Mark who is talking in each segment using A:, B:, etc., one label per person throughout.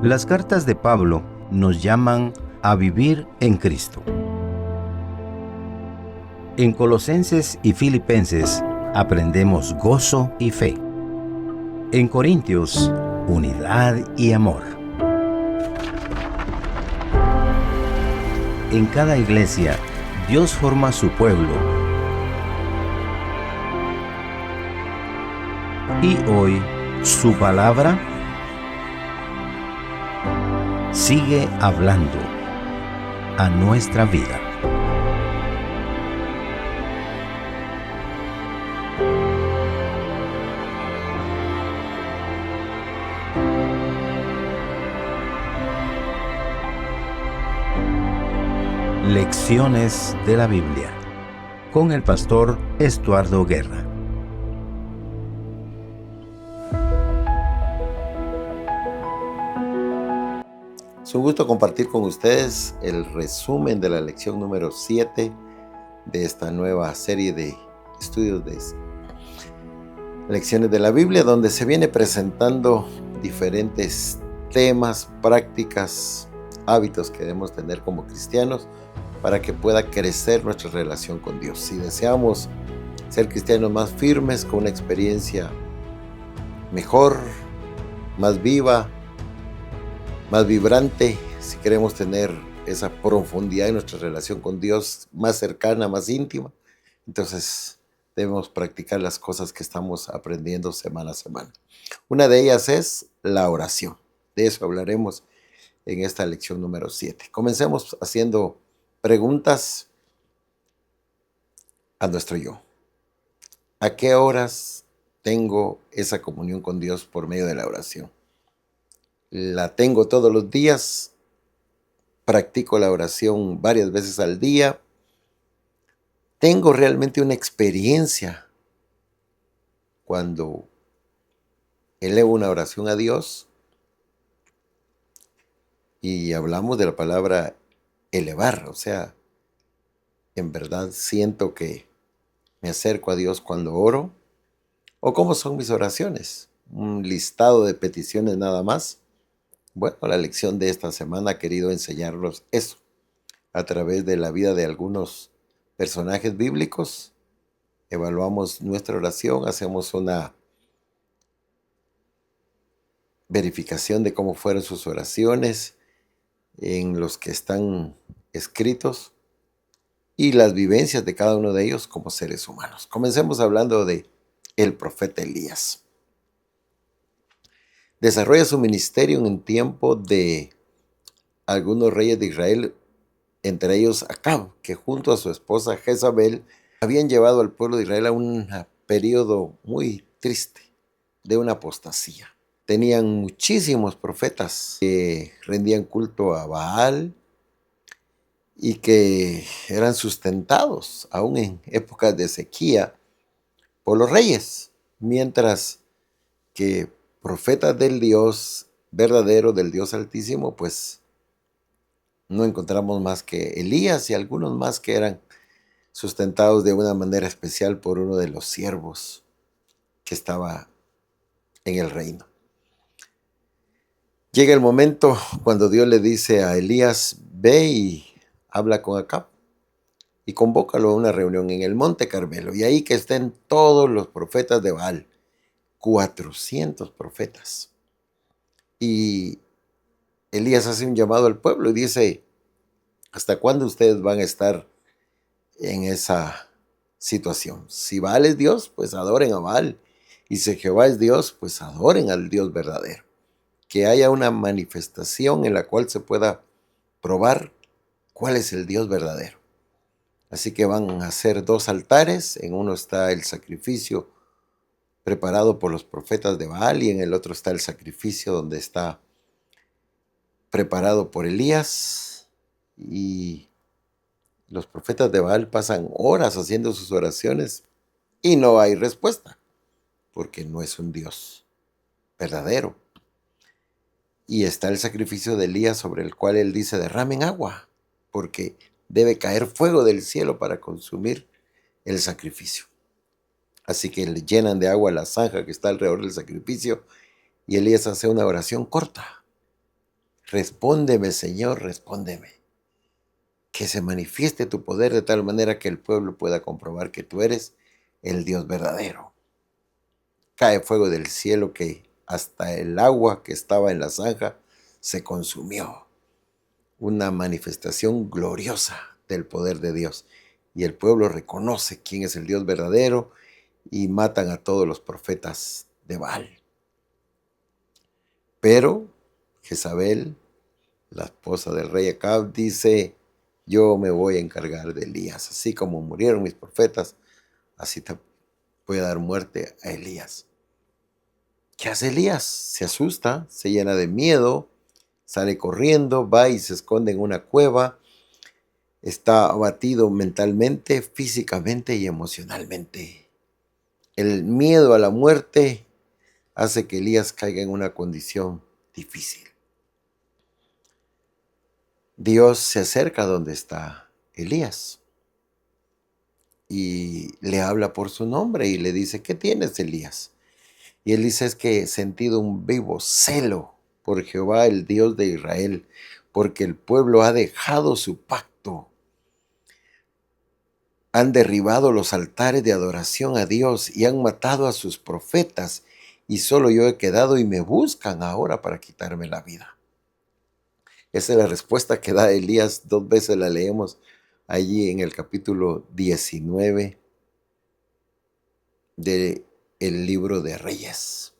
A: Las cartas de Pablo nos llaman a vivir en Cristo. En Colosenses y Filipenses aprendemos gozo y fe. En Corintios, unidad y amor. En cada iglesia, Dios forma su pueblo. Y hoy, su palabra sigue hablando a nuestra vida. Lecciones de la Biblia con el pastor Estuardo Guerra.
B: Es un gusto compartir con ustedes el resumen de la lección número 7 de esta nueva serie de estudios de lecciones de la Biblia, donde se viene presentando diferentes temas, prácticas, hábitos que debemos tener como cristianos para que pueda crecer nuestra relación con Dios. Si deseamos ser cristianos más firmes, con una experiencia mejor, más viva, más vibrante, si queremos tener esa profundidad en nuestra relación con Dios más cercana, más íntima, entonces debemos practicar las cosas que estamos aprendiendo semana a semana. Una de ellas es la oración. De eso hablaremos en esta lección número 7. Comencemos haciendo preguntas a nuestro yo. ¿A qué horas tengo esa comunión con Dios por medio de la oración? ¿La tengo todos los días? ¿Practico la oración varias veces al día? ¿Tengo realmente una experiencia cuando elevo una oración a Dios? Y hablamos de la palabra elevar, o sea, en verdad siento que me acerco a Dios cuando oro. ¿O cómo son mis oraciones? ¿Un listado de peticiones nada más? Bueno, la lección de esta semana ha querido enseñarnos eso a través de la vida de algunos personajes bíblicos. Evaluamos nuestra oración, hacemos una verificación de cómo fueron sus oraciones en los que están escritos y las vivencias de cada uno de ellos como seres humanos. Comencemos hablando de el profeta Elías. Desarrolla su ministerio en un tiempo de algunos reyes de Israel, entre ellos Acab, que junto a su esposa Jezabel habían llevado al pueblo de Israel a un periodo muy triste de una apostasía. Tenían muchísimos profetas que rendían culto a Baal y que eran sustentados aún en épocas de sequía por los reyes, mientras que profetas del Dios verdadero, del Dios Altísimo, pues no encontramos más que Elías y algunos más que eran sustentados de una manera especial por uno de los siervos que estaba en el reino. Llega el momento cuando Dios le dice a Elías: ve y habla con Acab y convócalo a una reunión en el Monte Carmelo, y ahí que estén todos los profetas de Baal, 400 profetas. Y Elías hace un llamado al pueblo y dice: ¿hasta cuándo ustedes van a estar en esa situación? Si Baal es Dios, pues adoren a Baal. Y si Jehová es Dios, pues adoren al Dios verdadero. Que haya una manifestación en la cual se pueda probar cuál es el Dios verdadero. Así que van a hacer 2 altares. En uno está el sacrificio preparado por los profetas de Baal y en el otro está el sacrificio donde está preparado por Elías. Y los profetas de Baal pasan horas haciendo sus oraciones y no hay respuesta, porque no es un Dios verdadero. Y está el sacrificio de Elías, sobre el cual él dice: derramen agua, porque debe caer fuego del cielo para consumir el sacrificio. Así que le llenan de agua la zanja que está alrededor del sacrificio y Elías hace una oración corta. Respóndeme, Señor, respóndeme. Que se manifieste tu poder de tal manera que el pueblo pueda comprobar que tú eres el Dios verdadero. Cae fuego del cielo que hasta el agua que estaba en la zanja se consumió. Una manifestación gloriosa del poder de Dios. Y el pueblo reconoce quién es el Dios verdadero y matan a todos los profetas de Baal. Pero Jezabel, la esposa del rey Acab, dice: yo me voy a encargar de Elías. Así como murieron mis profetas, así te voy a dar muerte a Elías. ¿Qué hace Elías? Se asusta, se llena de miedo, sale corriendo, va y se esconde en una cueva. Está abatido mentalmente, físicamente y emocionalmente. El miedo a la muerte hace que Elías caiga en una condición difícil. Dios se acerca donde está Elías y le habla por su nombre y le dice: ¿qué tienes, Elías? Y él dice: es que he sentido un vivo celo por Jehová, el Dios de Israel, porque el pueblo ha dejado su pacto. Han derribado los altares de adoración a Dios y han matado a sus profetas, y solo yo he quedado y me buscan ahora para quitarme la vida. Esa es la respuesta que da Elías. 2 veces la leemos allí en el capítulo 19 del libro de Reyes.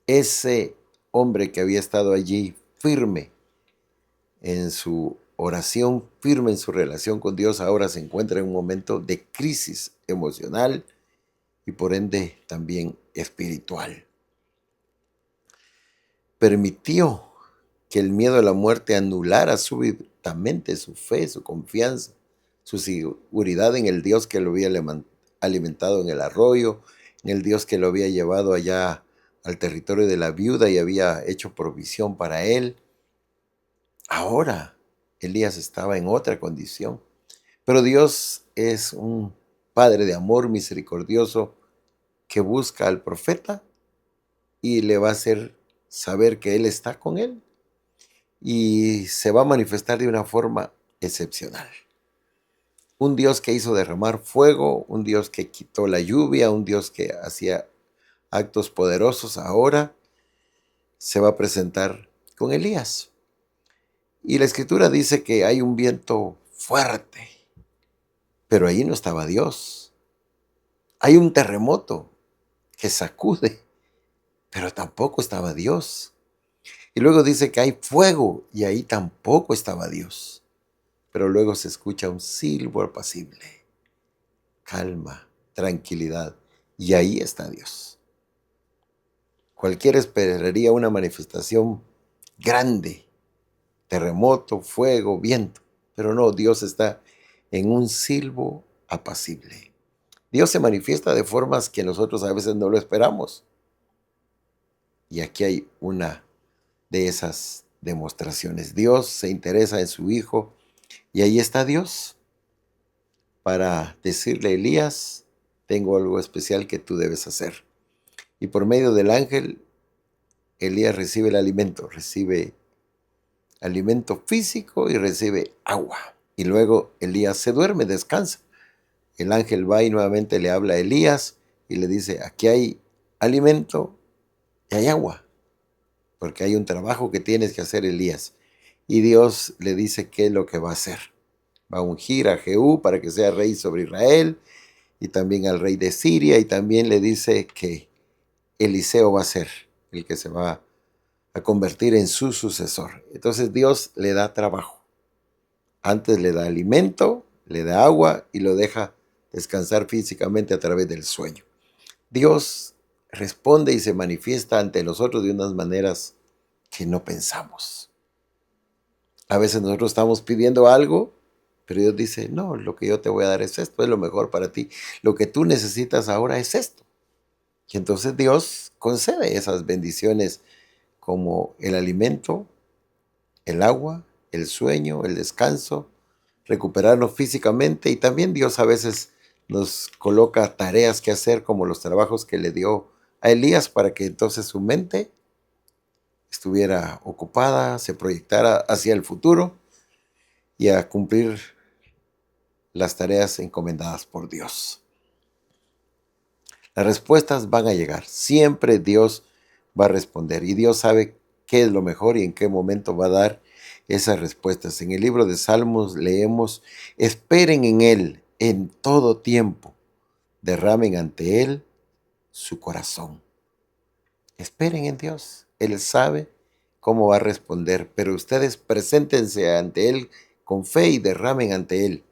B: Ese hombre que había estado allí firme en su oración, firme en su relación con Dios, ahora se encuentra en un momento de crisis emocional y por ende también espiritual. Permitió que el miedo a la muerte anulara súbitamente su fe, su confianza, su seguridad en el Dios que lo había alimentado en el arroyo, en el Dios que lo había llevado allá al territorio de la viuda y había hecho provisión para él. Ahora Elías estaba en otra condición, pero Dios es un Padre de amor misericordioso que busca al profeta y le va a hacer saber que Él está con él y se va a manifestar de una forma excepcional. Un Dios que hizo derramar fuego, un Dios que quitó la lluvia, un Dios que hacía actos poderosos, ahora se va a presentar con Elías. Y la escritura dice que hay un viento fuerte, pero ahí no estaba Dios. Hay un terremoto que sacude, pero tampoco estaba Dios. Y luego dice que hay fuego y ahí tampoco estaba Dios. Pero luego se escucha un silbo apacible, calma, tranquilidad, y ahí está Dios. Cualquiera esperaría una manifestación grande, terremoto, fuego, viento, pero no, Dios está en un silbo apacible. Dios se manifiesta de formas que nosotros a veces no lo esperamos. Y aquí hay una de esas demostraciones. Dios se interesa en su Hijo y ahí está Dios para decirle a Elías: tengo algo especial que tú debes hacer. Y por medio del ángel, Elías recibe el alimento, recibe alimento físico y recibe agua. Y luego Elías se duerme, descansa. El ángel va y nuevamente le habla a Elías y le dice: aquí hay alimento y hay agua, porque hay un trabajo que tienes que hacer, Elías. Y Dios le dice qué es lo que va a hacer. Va a ungir a Jehú para que sea rey sobre Israel y también al rey de Siria, y también le dice que Eliseo va a ser el que se va a convertir en su sucesor. Entonces Dios le da trabajo. Antes le da alimento, le da agua y lo deja descansar físicamente a través del sueño. Dios responde y se manifiesta ante nosotros de unas maneras que no pensamos. A veces nosotros estamos pidiendo algo, pero Dios dice: no, lo que yo te voy a dar es esto, es lo mejor para ti. Lo que tú necesitas ahora es esto. Y entonces Dios concede esas bendiciones como el alimento, el agua, el sueño, el descanso, recuperarnos físicamente, y también Dios a veces nos coloca tareas que hacer como los trabajos que le dio a Elías para que entonces su mente estuviera ocupada, se proyectara hacia el futuro y a cumplir las tareas encomendadas por Dios. Las respuestas van a llegar. Siempre Dios va a responder y Dios sabe qué es lo mejor y en qué momento va a dar esas respuestas. En el libro de Salmos leemos: esperen en Él en todo tiempo, derramen ante Él su corazón. Esperen en Dios. Él sabe cómo va a responder, pero ustedes preséntense ante Él con fe y derramen ante Él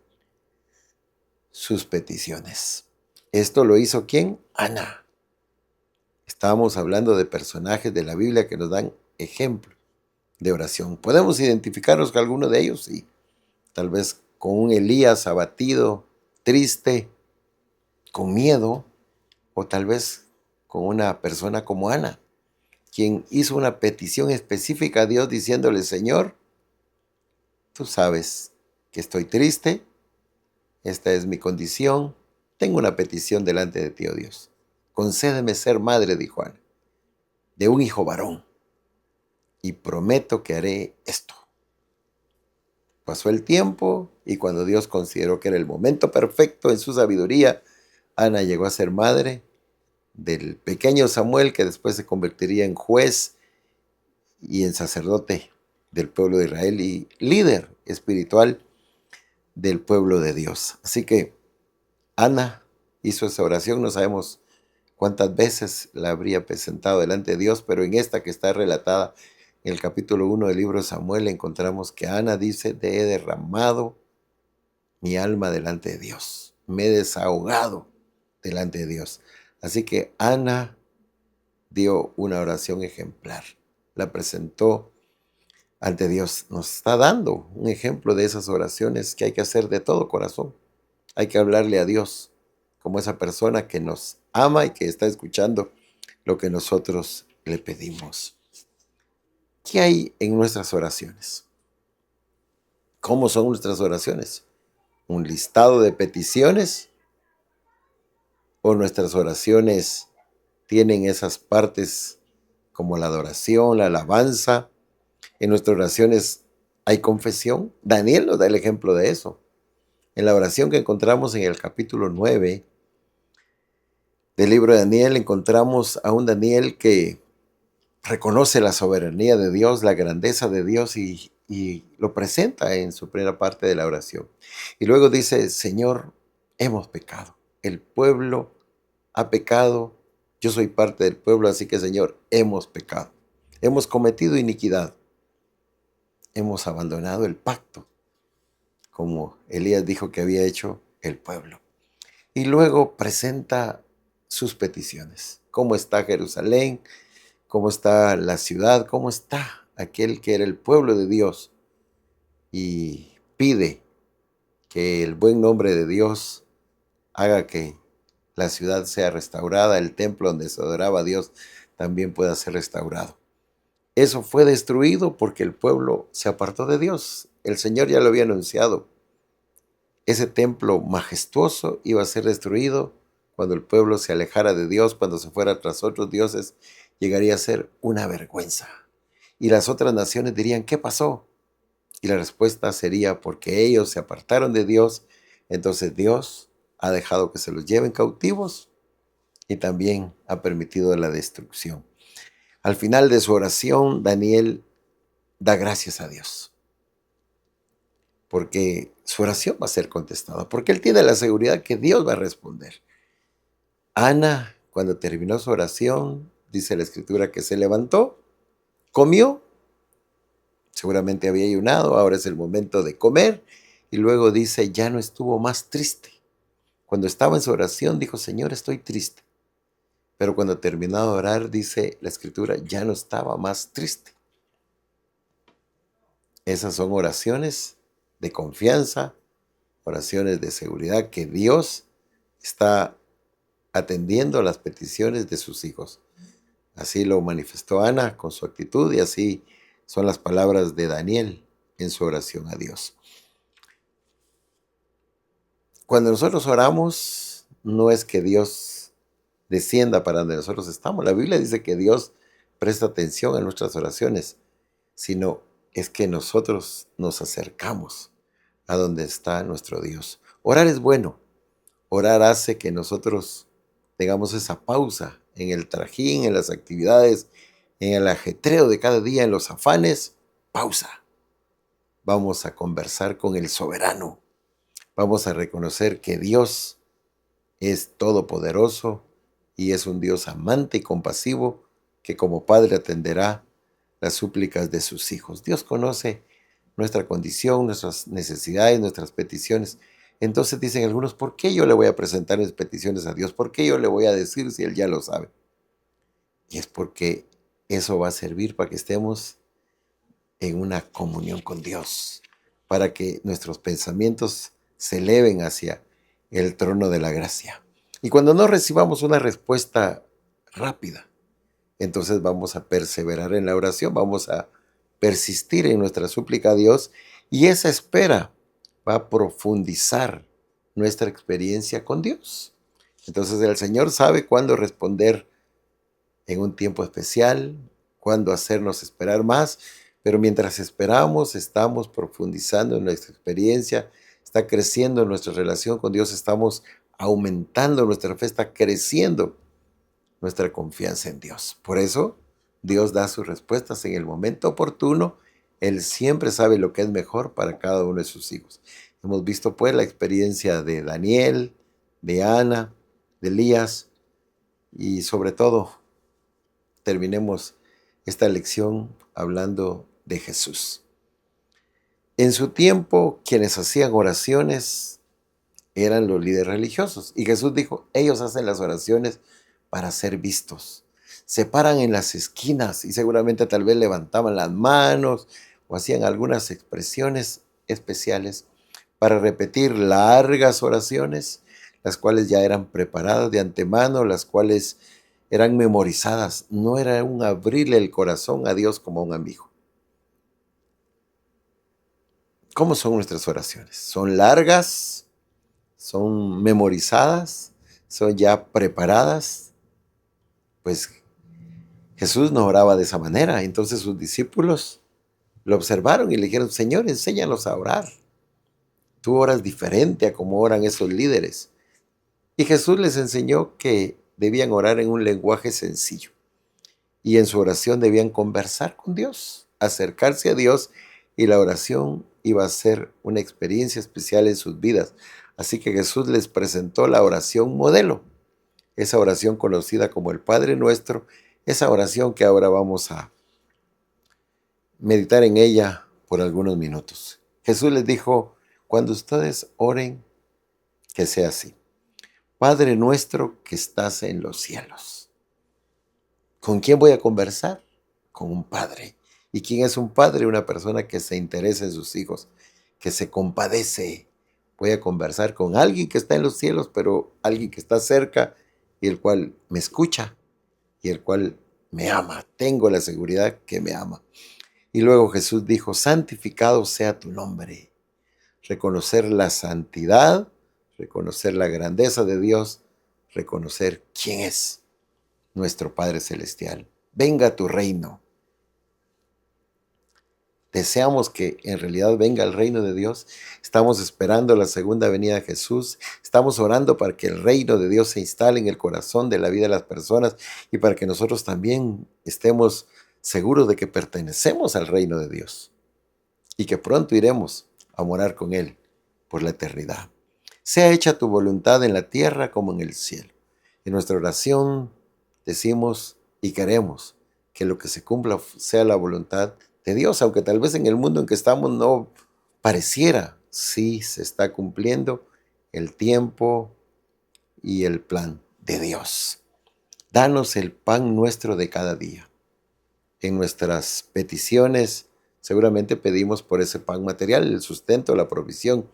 B: sus peticiones. ¿Esto lo hizo quién? Ana. Estábamos hablando de personajes de la Biblia que nos dan ejemplo de oración. ¿Podemos identificarnos con alguno de ellos? Sí. Tal vez con un Elías abatido, triste, con miedo, o tal vez con una persona como Ana, quien hizo una petición específica a Dios diciéndole: Señor, tú sabes que estoy triste, esta es mi condición, tengo una petición delante de ti, oh Dios. Concédeme ser madre, dijo Ana, de un hijo varón, y prometo que haré esto. Pasó el tiempo y cuando Dios consideró que era el momento perfecto, en su sabiduría, Ana llegó a ser madre del pequeño Samuel, que después se convertiría en juez y en sacerdote del pueblo de Israel y líder espiritual del pueblo de Dios. Así que Ana hizo esa oración, no sabemos cuántas veces la habría presentado delante de Dios, pero en esta que está relatada en el capítulo 1 del libro de Samuel encontramos que Ana dice: he derramado mi alma delante de Dios, me he desahogado delante de Dios. Así que Ana dio una oración ejemplar, la presentó ante Dios. Nos está dando un ejemplo de esas oraciones que hay que hacer de todo corazón. Hay que hablarle a Dios como esa persona que nos ama y que está escuchando lo que nosotros le pedimos. ¿Qué hay en nuestras oraciones? ¿Cómo son nuestras oraciones? ¿Un listado de peticiones? ¿O nuestras oraciones tienen esas partes como la adoración, la alabanza? En nuestras oraciones hay confesión. Daniel nos da el ejemplo de eso. En la oración que encontramos en el capítulo 9 del libro de Daniel, encontramos a un Daniel que reconoce la soberanía de Dios, la grandeza de Dios y lo presenta en su primera parte de la oración. Y luego dice: Señor, hemos pecado. El pueblo ha pecado. Yo soy parte del pueblo, así que Señor, hemos pecado. Hemos cometido iniquidad. Hemos abandonado el pacto, como Elías dijo que había hecho el pueblo. Y luego presenta sus peticiones. ¿Cómo está Jerusalén? ¿Cómo está la ciudad? ¿Cómo está aquel que era el pueblo de Dios? Y pide que el buen nombre de Dios haga que la ciudad sea restaurada, el templo donde se adoraba a Dios también pueda ser restaurado. Eso fue destruido porque el pueblo se apartó de Dios. El Señor ya lo había anunciado. Ese templo majestuoso iba a ser destruido cuando el pueblo se alejara de Dios, cuando se fuera tras otros dioses, llegaría a ser una vergüenza. Y las otras naciones dirían: ¿qué pasó? Y la respuesta sería: porque ellos se apartaron de Dios, entonces Dios ha dejado que se los lleven cautivos y también ha permitido la destrucción. Al final de su oración, Daniel da gracias a Dios, porque su oración va a ser contestada, porque él tiene la seguridad que Dios va a responder. Ana, cuando terminó su oración, dice la Escritura que se levantó, comió, seguramente había ayunado, ahora es el momento de comer, y luego dice: ya no estuvo más triste. Cuando estaba en su oración dijo: Señor, estoy triste. Pero cuando terminó de orar, dice la Escritura, ya no estaba más triste. Esas son oraciones de confianza, oraciones de seguridad, que Dios está atendiendo las peticiones de sus hijos. Así lo manifestó Ana con su actitud y así son las palabras de Daniel en su oración a Dios. Cuando nosotros oramos, no es que Dios descienda para donde nosotros estamos. La Biblia dice que Dios presta atención a nuestras oraciones, sino es que nosotros nos acercamos a donde está nuestro Dios. Orar es bueno. Orar hace que nosotros tengamos esa pausa en el trajín, en las actividades, en el ajetreo de cada día, en los afanes. Pausa. Vamos a conversar con el soberano. Vamos a reconocer que Dios es todopoderoso y es un Dios amante y compasivo que como Padre atenderá las súplicas de sus hijos. Dios conoce nuestra condición, nuestras necesidades, nuestras peticiones. Entonces dicen algunos, ¿por qué yo le voy a presentar mis peticiones a Dios? ¿Por qué yo le voy a decir si Él ya lo sabe? Y es porque eso va a servir para que estemos en una comunión con Dios, para que nuestros pensamientos se eleven hacia el trono de la gracia. Y cuando no recibamos una respuesta rápida, entonces vamos a perseverar en la oración, vamos a persistir en nuestra súplica a Dios y esa espera va a profundizar nuestra experiencia con Dios. Entonces el Señor sabe cuándo responder en un tiempo especial, cuándo hacernos esperar más, pero mientras esperamos estamos profundizando en nuestra experiencia, está creciendo nuestra relación con Dios, estamos aumentando nuestra fe, está creciendo nuestra confianza en Dios. Por eso Dios da sus respuestas en el momento oportuno. Él siempre sabe lo que es mejor para cada uno de sus hijos. Hemos visto pues la experiencia de Daniel, de Ana, de Elías y sobre todo terminemos esta lección hablando de Jesús. En su tiempo quienes hacían oraciones eran los líderes religiosos y Jesús dijo, ellos hacen las oraciones para ser vistos. Se paran en las esquinas y seguramente tal vez levantaban las manos o hacían algunas expresiones especiales para repetir largas oraciones, las cuales ya eran preparadas de antemano, las cuales eran memorizadas. No era un abrirle el corazón a Dios como a un amigo. ¿Cómo son nuestras oraciones? ¿Son largas? ¿Son memorizadas? ¿Son ya preparadas? Pues Jesús no oraba de esa manera. Entonces sus discípulos lo observaron y le dijeron, Señor, enséñanos a orar. Tú oras diferente a como oran esos líderes. Y Jesús les enseñó que debían orar en un lenguaje sencillo. Y en su oración debían conversar con Dios, acercarse a Dios. Y la oración iba a ser una experiencia especial en sus vidas. Así que Jesús les presentó la oración modelo. Esa oración conocida como el Padre Nuestro, esa oración que ahora vamos a meditar en ella por algunos minutos. Jesús les dijo, cuando ustedes oren, que sea así. Padre nuestro que estás en los cielos. ¿Con quién voy a conversar? Con un padre. ¿Y quién es un padre? Una persona que se interesa en sus hijos, que se compadece. Voy a conversar con alguien que está en los cielos, pero alguien que está cerca y el cual me escucha y el cual me ama. Tengo la seguridad que me ama. Y luego Jesús dijo, santificado sea tu nombre. Reconocer la santidad, reconocer la grandeza de Dios, reconocer quién es nuestro Padre Celestial. Venga tu reino. Deseamos que en realidad venga el reino de Dios. Estamos esperando la segunda venida de Jesús. Estamos orando para que el reino de Dios se instale en el corazón de la vida de las personas y para que nosotros también estemos seguros de que pertenecemos al reino de Dios y que pronto iremos a morar con Él por la eternidad. Sea hecha tu voluntad en la tierra como en el cielo. En nuestra oración decimos y queremos que lo que se cumpla sea la voluntad de Dios, aunque tal vez en el mundo en que estamos no pareciera, sí se está cumpliendo el tiempo y el plan de Dios. Danos el pan nuestro de cada día. En nuestras peticiones seguramente pedimos por ese pan material, el sustento, la provisión,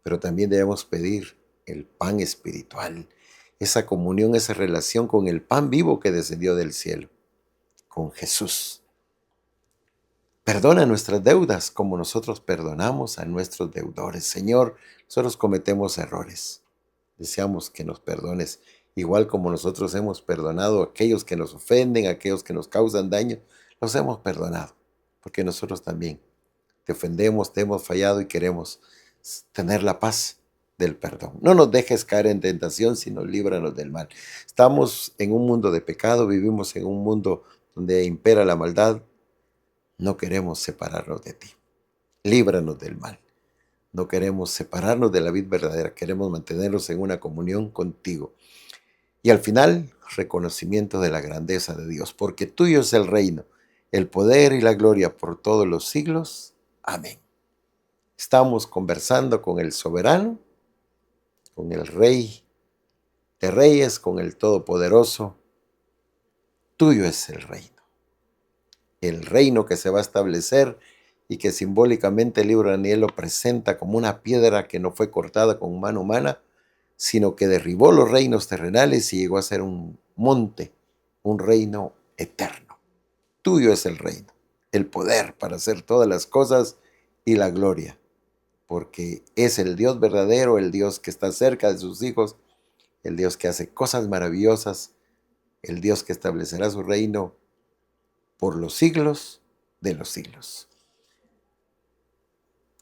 B: pero también debemos pedir el pan espiritual, esa comunión, esa relación con el pan vivo que descendió del cielo, con Jesús. Perdona nuestras deudas como nosotros perdonamos a nuestros deudores. Señor, nosotros cometemos errores. Deseamos que nos perdones igual como nosotros hemos perdonado a aquellos que nos ofenden, a aquellos que nos causan daño, los hemos perdonado, porque nosotros también te ofendemos, te hemos fallado y queremos tener la paz del perdón. No nos dejes caer en tentación, sino líbranos del mal. Estamos en un mundo de pecado, vivimos en un mundo donde impera la maldad. No queremos separarnos de ti. Líbranos del mal. No queremos separarnos de la vida verdadera, queremos mantenernos en una comunión contigo. Y al final, reconocimiento de la grandeza de Dios, porque tuyo es el reino, el poder y la gloria por todos los siglos. Amén. Estamos conversando con el soberano, con el Rey de Reyes, con el Todopoderoso. Tuyo es el reino que se va a establecer y que simbólicamente el libro de Daniel lo presenta como una piedra que no fue cortada con mano humana, sino que derribó los reinos terrenales y llegó a ser un monte, un reino eterno. Tuyo es el reino, el poder para hacer todas las cosas y la gloria, porque es el Dios verdadero, el Dios que está cerca de sus hijos, el Dios que hace cosas maravillosas, el Dios que establecerá su reino por los siglos de los siglos.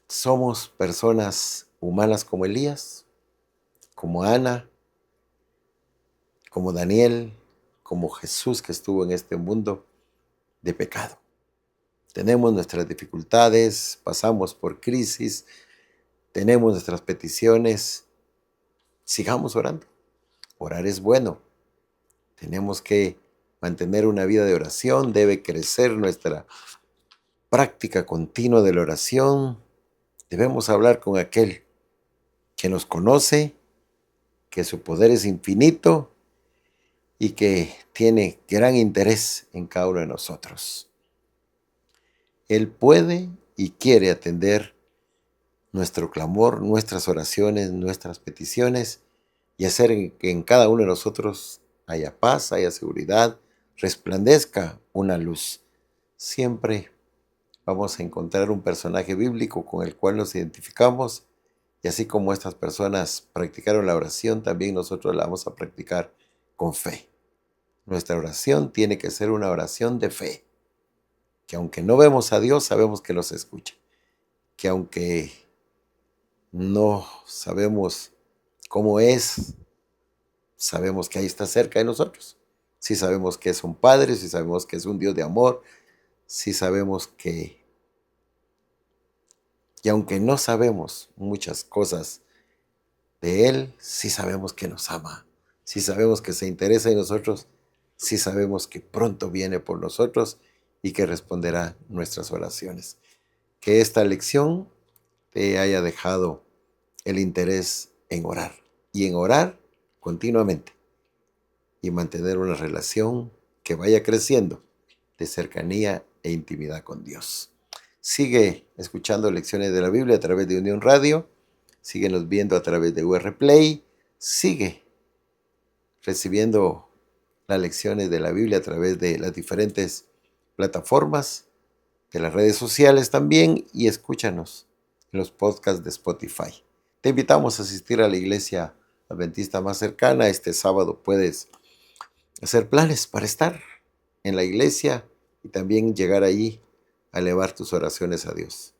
B: Somos personas humanas como Elías, como Ana, como Daniel, como Jesús que estuvo en este mundo de pecado. Tenemos nuestras dificultades, pasamos por crisis, tenemos nuestras peticiones. Sigamos orando. Orar es bueno. Tenemos que mantener una vida de oración, debe crecer nuestra práctica continua de la oración. Debemos hablar con aquel que nos conoce, que su poder es infinito y que tiene gran interés en cada uno de nosotros. Él puede y quiere atender nuestro clamor, nuestras oraciones, nuestras peticiones y hacer que en cada uno de nosotros haya paz, haya seguridad, resplandezca una luz. Siempre vamos a encontrar un personaje bíblico con el cual nos identificamos y así como estas personas practicaron la oración, también nosotros la vamos a practicar con fe. Nuestra oración tiene que ser una oración de fe, que aunque no vemos a Dios, sabemos que nos escucha, que aunque no sabemos cómo es, sabemos que ahí está cerca de nosotros. Sí sabemos que es un Padre, sí sabemos que es un Dios de amor, sí sabemos que, y aunque no sabemos muchas cosas de Él, sí sabemos que nos ama, sí sabemos que se interesa en nosotros, sí sabemos que pronto viene por nosotros y que responderá nuestras oraciones. Que esta lección te haya dejado el interés en orar y en orar continuamente y mantener una relación que vaya creciendo de cercanía e intimidad con Dios. Sigue escuchando lecciones de la Biblia a través de Unión Radio, síguenos viendo a través de UR Play, sigue recibiendo las lecciones de la Biblia a través de las diferentes plataformas, de las redes sociales también, y escúchanos en los podcasts de Spotify. Te invitamos a asistir a la iglesia adventista más cercana. Este sábado puedes hacer planes para estar en la iglesia y también llegar allí a elevar tus oraciones a Dios.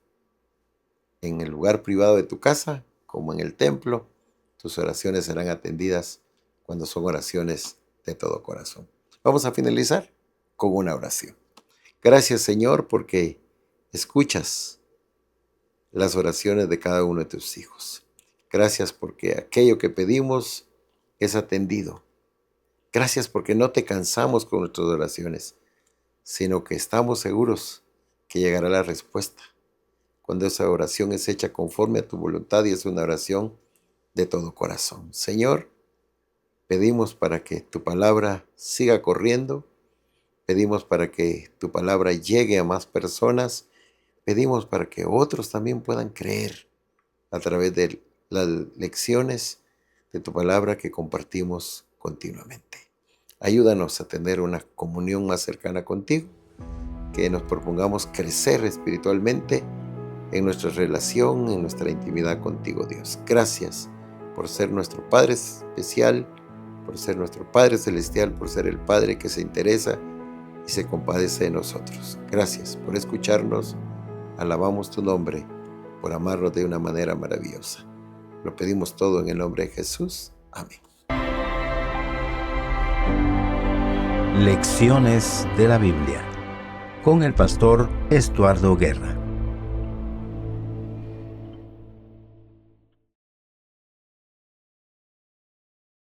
B: En el lugar privado de tu casa, como en el templo, tus oraciones serán atendidas cuando son oraciones de todo corazón. Vamos a finalizar con una oración. Gracias, Señor, porque escuchas las oraciones de cada uno de tus hijos. Gracias porque aquello que pedimos es atendido. Gracias porque no te cansamos con nuestras oraciones, sino que estamos seguros que llegará la respuesta cuando esa oración es hecha conforme a tu voluntad y es una oración de todo corazón. Señor, pedimos para que tu palabra siga corriendo, pedimos para que tu palabra llegue a más personas, pedimos para que otros también puedan creer a través de las lecciones de tu palabra que compartimos continuamente. Ayúdanos a tener una comunión más cercana contigo, que nos propongamos crecer espiritualmente en nuestra relación, en nuestra intimidad contigo, Dios. Gracias por ser nuestro Padre especial, por ser nuestro Padre Celestial, por ser el Padre que se interesa y se compadece de nosotros. Gracias por escucharnos. Alabamos tu nombre, por amarnos de una manera maravillosa. Lo pedimos todo en el nombre de Jesús. Amén.
A: Lecciones de la Biblia con el pastor Estuardo Guerra.